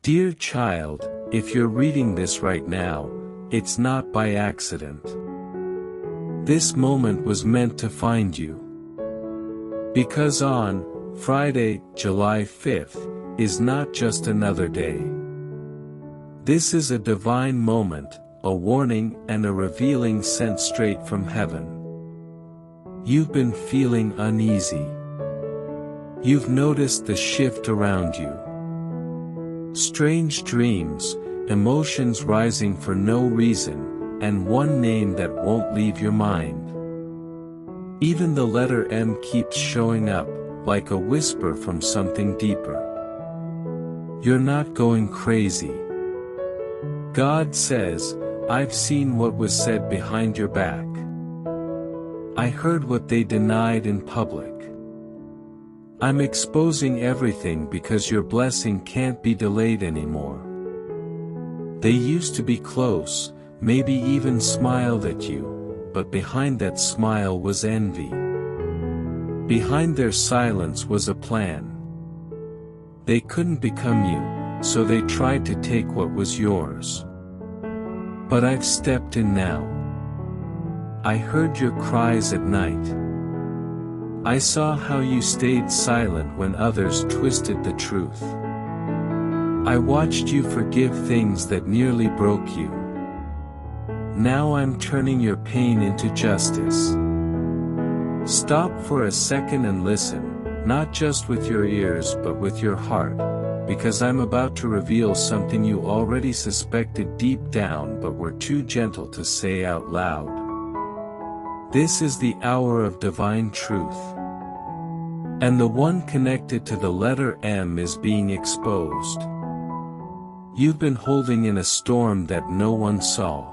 Dear child, if you're reading this right now, it's not by accident. This moment was meant to find you. Because on Friday, July 5th, is not just another day. This is a divine moment, a warning and a revealing sent straight from heaven. You've been feeling uneasy. You've noticed the shift around you. Strange dreams, emotions rising for no reason, and one name that won't leave your mind. Even the letter M keeps showing up, like a whisper from something deeper. You're not going crazy. God says, I've seen what was said behind your back. I heard what they denied in public. I'm exposing everything because your blessing can't be delayed anymore. They used to be close, maybe even smiled at you, but behind that smile was envy. Behind their silence was a plan. They couldn't become you, so they tried to take what was yours. But I've stepped in now. I heard your cries at night. I saw how you stayed silent when others twisted the truth. I watched you forgive things that nearly broke you. Now I'm turning your pain into justice. Stop for a second and listen, not just with your ears but with your heart, because I'm about to reveal something you already suspected deep down but were too gentle to say out loud. This is the hour of divine truth. And the one connected to the letter M is being exposed. You've been holding in a storm that no one saw.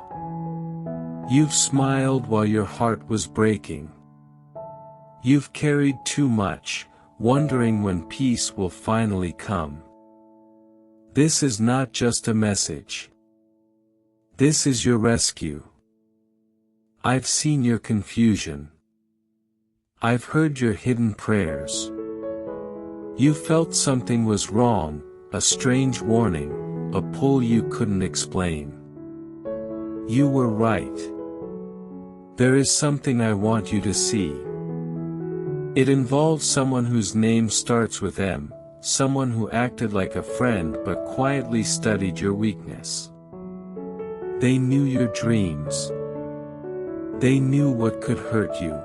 You've smiled while your heart was breaking. You've carried too much, wondering when peace will finally come. This is not just a message. This is your rescue. I've seen your confusion. I've heard your hidden prayers. You felt something was wrong, a strange warning, a pull you couldn't explain. You were right. There is something I want you to see. It involves someone whose name starts with M, someone who acted like a friend but quietly studied your weakness. They knew your dreams. They knew what could hurt you.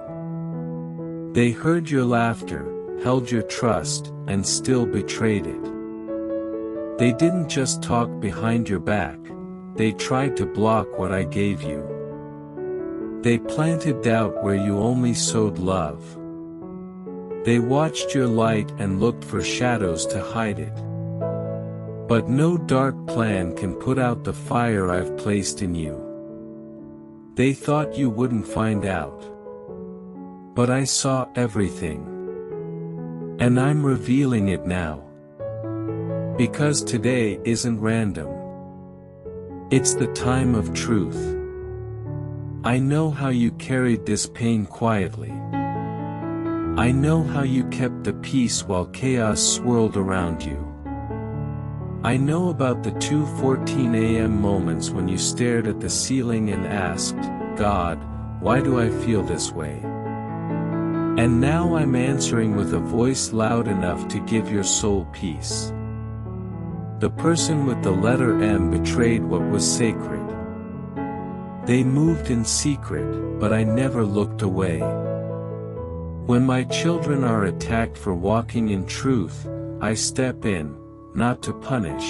They heard your laughter, held your trust, and still betrayed it. They didn't just talk behind your back, they tried to block what I gave you. They planted doubt where you only sowed love. They watched your light and looked for shadows to hide it. But no dark plan can put out the fire I've placed in you. They thought you wouldn't find out. But I saw everything. And I'm revealing it now. Because today isn't random. It's the time of truth. I know how you carried this pain quietly. I know how you kept the peace while chaos swirled around you. I know about the 2:14 a.m. moments when you stared at the ceiling and asked, God, why do I feel this way? And now I'm answering with a voice loud enough to give your soul peace. The person with the letter M betrayed what was sacred. They moved in secret, but I never looked away. When my children are attacked for walking in truth, I step in, not to punish,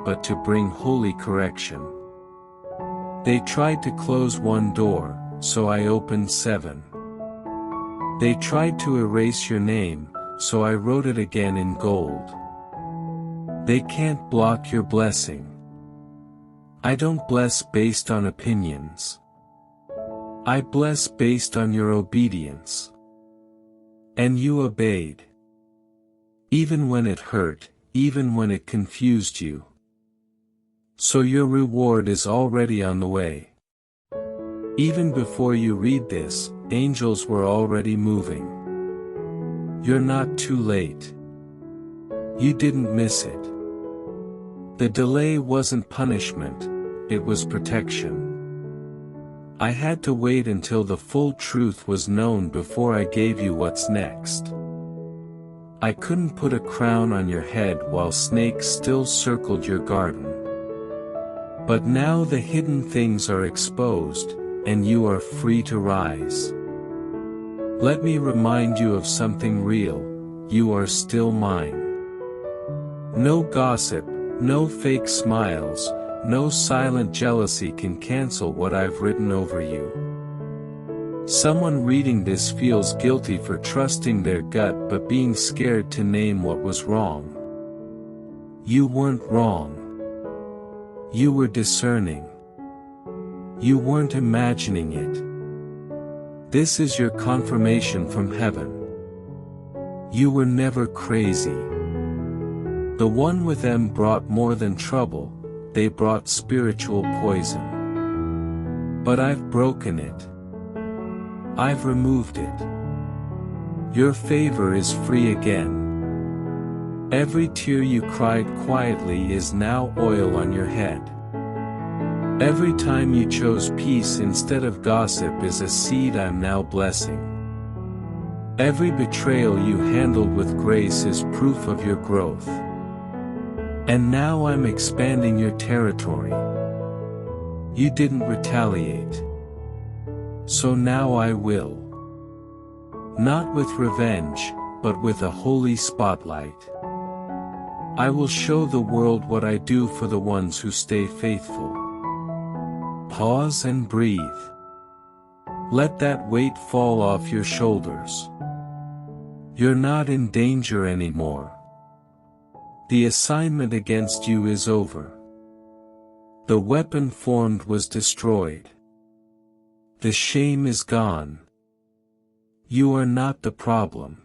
but to bring holy correction. They tried to close one door, so I opened 7. They tried to erase your name, so I wrote it again in gold. They can't block your blessing. I don't bless based on opinions. I bless based on your obedience. And you obeyed. Even when it hurt, even when it confused you. So your reward is already on the way. Even before you read this, angels were already moving. You're not too late. You didn't miss it. The delay wasn't punishment, it was protection. I had to wait until the full truth was known before I gave you what's next. I couldn't put a crown on your head while snakes still circled your garden. But now the hidden things are exposed, and you are free to rise. Let me remind you of something real: you are still mine. No gossip, no fake smiles, no silent jealousy can cancel what I've written over you. Someone reading this feels guilty for trusting their gut but being scared to name what was wrong. You weren't wrong. You were discerning. You weren't imagining it. This is your confirmation from heaven. You were never crazy. The one with them brought more than trouble, they brought spiritual poison. But I've broken it. I've removed it. Your favor is free again. Every tear you cried quietly is now oil on your head. Every time you chose peace instead of gossip is a seed I'm now blessing. Every betrayal you handled with grace is proof of your growth. And now I'm expanding your territory. You didn't retaliate. So now I will. Not with revenge, but with a holy spotlight. I will show the world what I do for the ones who stay faithful. Pause and breathe. Let that weight fall off your shoulders. You're not in danger anymore. The assignment against you is over. The weapon formed was destroyed. The shame is gone. You are not the problem.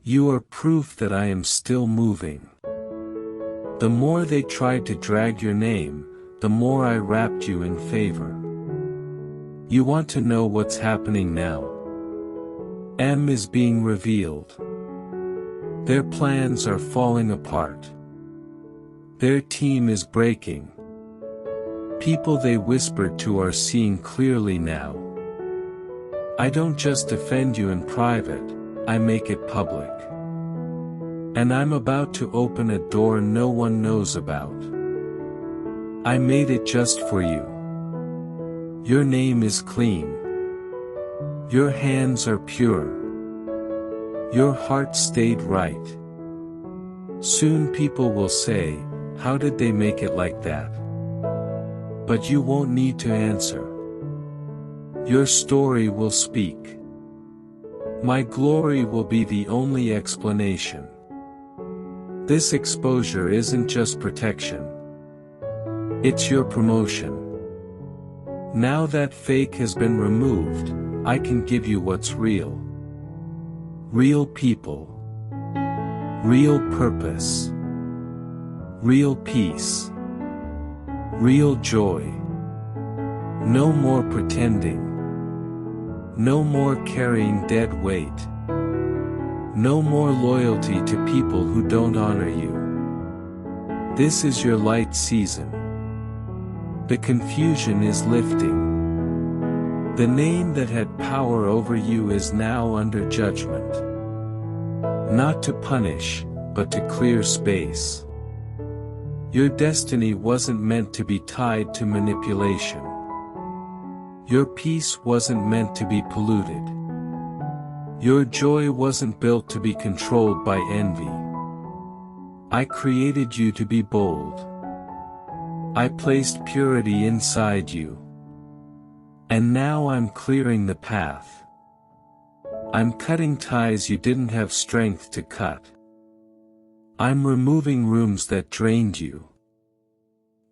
You are proof that I am still moving. The more they tried to drag your name, the more I wrapped you in favor. You want to know what's happening now? M is being revealed. Their plans are falling apart. Their team is breaking. People they whispered to are seeing clearly now. I don't just defend you in private, I make it public. And I'm about to open a door no one knows about. I made it just for you. Your name is clean. Your hands are pure. Your heart stayed right. Soon people will say, how did they make it like that? But you won't need to answer. Your story will speak. My glory will be the only explanation. This exposure isn't just protection. It's your promotion. Now that fake has been removed, I can give you what's real. Real people. Real purpose. Real peace. Real joy. No more pretending. No more carrying dead weight. No more loyalty to people who don't honor you. This is your light season. The confusion is lifting. The name that had power over you is now under judgment. Not to punish, but to clear space. Your destiny wasn't meant to be tied to manipulation. Your peace wasn't meant to be polluted. Your joy wasn't built to be controlled by envy. I created you to be bold. I placed purity inside you. And now I'm clearing the path. I'm cutting ties you didn't have strength to cut. I'm removing rooms that drained you.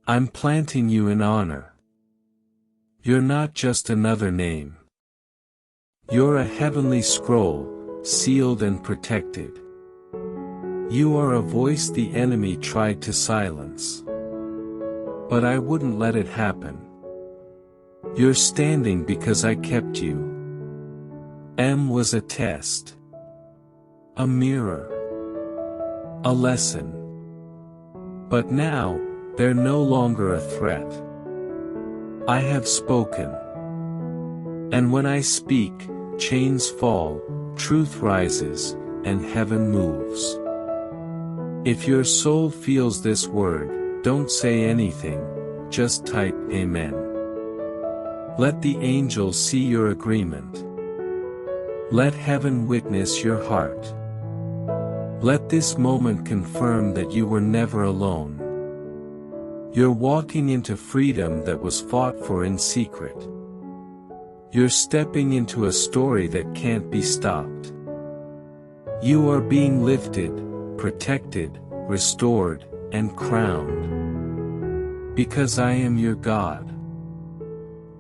I'm planting you in honor. You're not just another name. You're a heavenly scroll, sealed and protected. You are a voice the enemy tried to silence. But I wouldn't let it happen. You're standing because I kept you. M was a test. A mirror. A lesson. But now, they're no longer a threat. I have spoken. And when I speak, chains fall, truth rises, and heaven moves. If your soul feels this word, don't say anything, just type Amen. Let the angels see your agreement. Let heaven witness your heart. Let this moment confirm that you were never alone. You're walking into freedom that was fought for in secret. You're stepping into a story that can't be stopped. You are being lifted, protected, restored, and crowned. Because I am your God.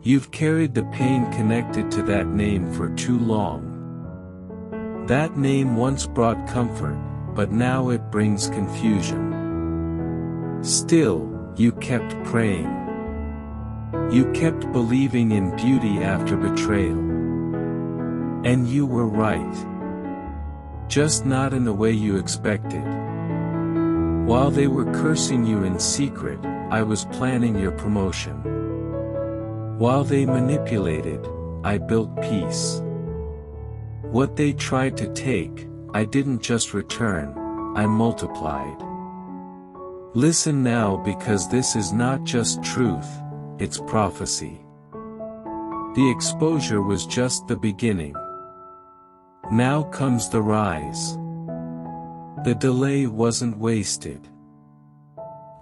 You've carried the pain connected to that name for too long. That name once brought comfort, but now it brings confusion. Still, you kept praying. You kept believing in beauty after betrayal. And you were right. Just not in the way you expected. While they were cursing you in secret, I was planning your promotion. While they manipulated, I built peace. What they tried to take, I didn't just return, I multiplied. Listen now, because this is not just truth, it's prophecy. The exposure was just the beginning. Now comes the rise. The delay wasn't wasted.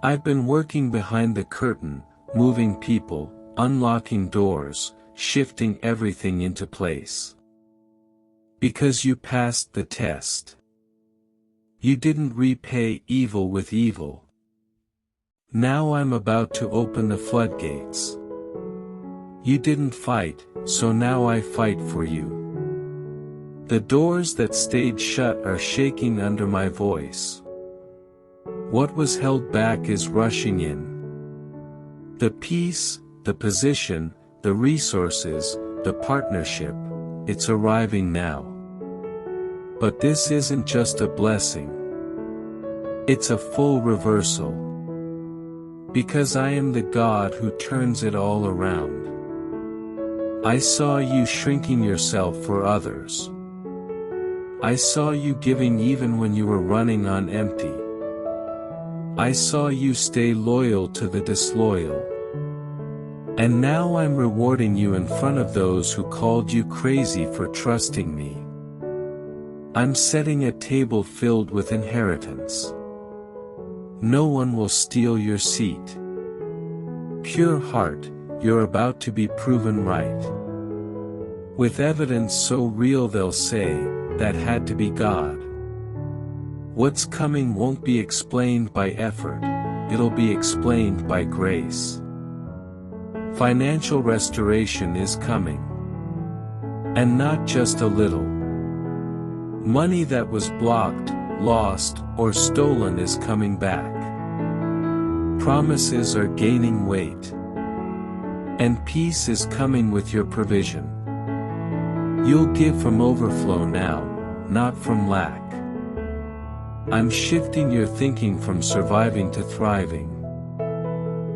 I've been working behind the curtain, moving people, unlocking doors, shifting everything into place. Because you passed the test. You didn't repay evil with evil. Now I'm about to open the floodgates. You didn't fight, so now I fight for you. The doors that stayed shut are shaking under my voice. What was held back is rushing in. The peace, the position, the resources, the partnership, it's arriving now. But this isn't just a blessing. It's a full reversal. Because I am the God who turns it all around. I saw you shrinking yourself for others. I saw you giving even when you were running on empty. I saw you stay loyal to the disloyal. And now I'm rewarding you in front of those who called you crazy for trusting me. I'm setting a table filled with inheritance. No one will steal your seat. Pure heart, you're about to be proven right. With evidence so real they'll say, that had to be God. What's coming won't be explained by effort, it'll be explained by grace. Financial restoration is coming. And not just a little. Money that was blocked, lost, or stolen is coming back. Promises are gaining weight. And peace is coming with your provision. You'll give from overflow now, not from lack. I'm shifting your thinking from surviving to thriving.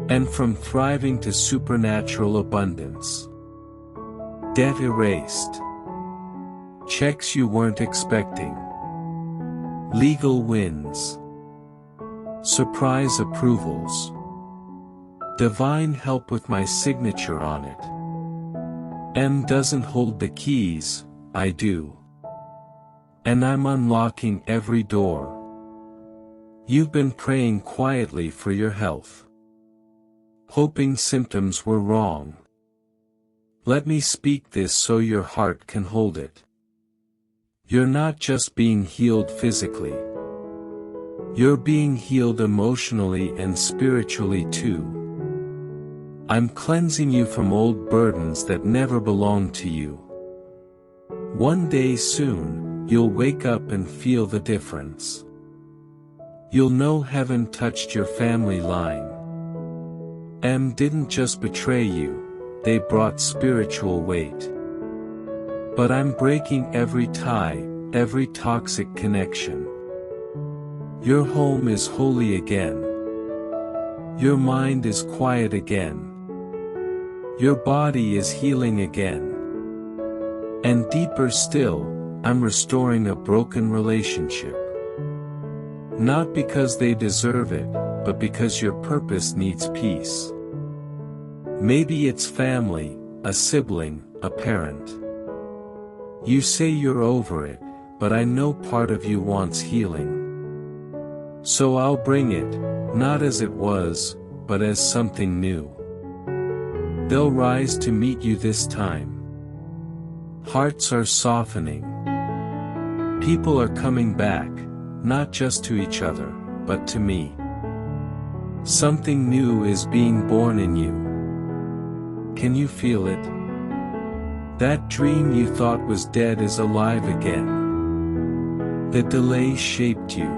And from thriving to supernatural abundance. Debt erased. Checks you weren't expecting. Legal wins. Surprise approvals. Divine help with my signature on it. M doesn't hold the keys, I do. And I'm unlocking every door. You've been praying quietly for your health. Hoping symptoms were wrong. Let me speak this so your heart can hold it. You're not just being healed physically. You're being healed emotionally and spiritually too. I'm cleansing you from old burdens that never belonged to you. One day soon, you'll wake up and feel the difference. You'll know heaven touched your family line. M didn't just betray you, they brought spiritual weight. But I'm breaking every tie, every toxic connection. Your home is holy again. Your mind is quiet again. Your body is healing again. And deeper still, I'm restoring a broken relationship. Not because they deserve it, but because your purpose needs peace. Maybe it's family, a sibling, a parent. You say you're over it, but I know part of you wants healing. So I'll bring it, not as it was, but as something new. They'll rise to meet you this time. Hearts are softening. People are coming back, not just to each other, but to me. Something new is being born in you. Can you feel it? That dream you thought was dead is alive again. The delay shaped you.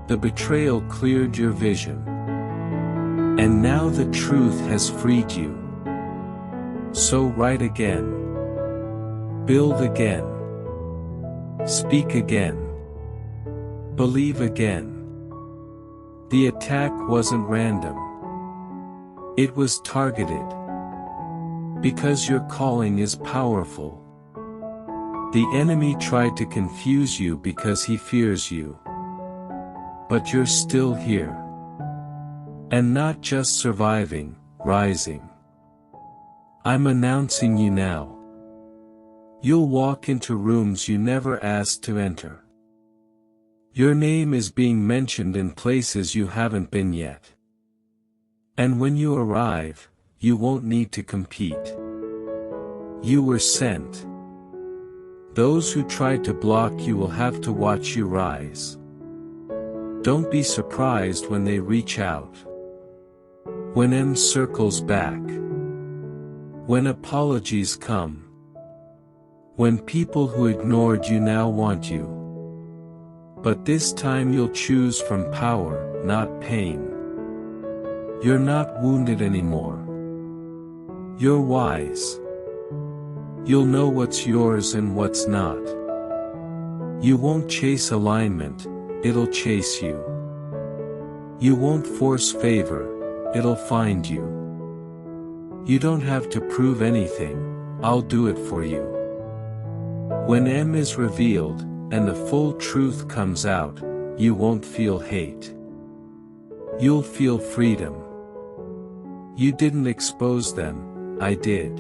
The betrayal cleared your vision. And now the truth has freed you. So write again. Build again. Speak again. Believe again. The attack wasn't random. It was targeted. Because your calling is powerful. The enemy tried to confuse you because he fears you. But you're still here. And not just surviving, rising. I'm announcing you now. You'll walk into rooms you never asked to enter. Your name is being mentioned in places you haven't been yet. And when you arrive, you won't need to compete. You were sent. Those who tried to block you will have to watch you rise. Don't be surprised when they reach out. When M circles back. When apologies come. When people who ignored you now want you. But this time you'll choose from power, not pain. You're not wounded anymore. You're wise. You'll know what's yours and what's not. You won't chase alignment, it'll chase you. You won't force favor, it'll find you. You don't have to prove anything, I'll do it for you. When M is revealed, and the full truth comes out, you won't feel hate. You'll feel freedom. You didn't expose them, I did.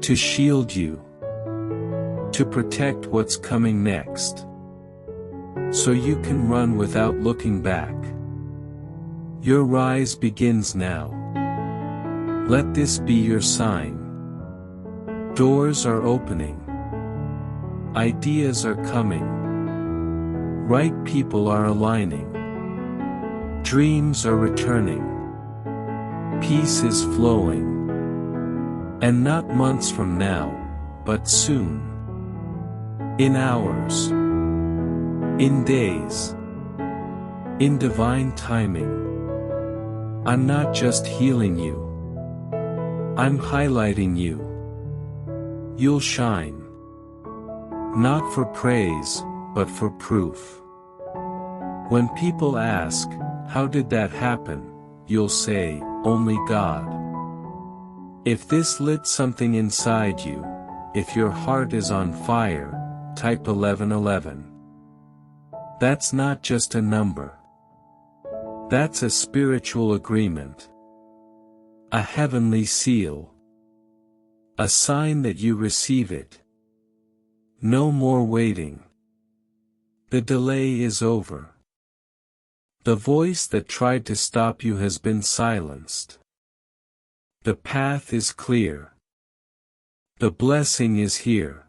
To shield you. To protect what's coming next. So you can run without looking back. Your rise begins now. Let this be your sign. Doors are opening. Ideas are coming. Right people are aligning. Dreams are returning. Peace is flowing. And not months from now, but soon. In hours. In days. In divine timing. I'm not just healing you. I'm highlighting you. You'll shine. Not for praise, but for proof. When people ask, how did that happen? You'll say, only God. If this lit something inside you, if your heart is on fire, type 1111. That's not just a number. That's a spiritual agreement. A heavenly seal. A sign that you receive it. No more waiting. The delay is over. The voice that tried to stop you has been silenced. The path is clear. The blessing is here.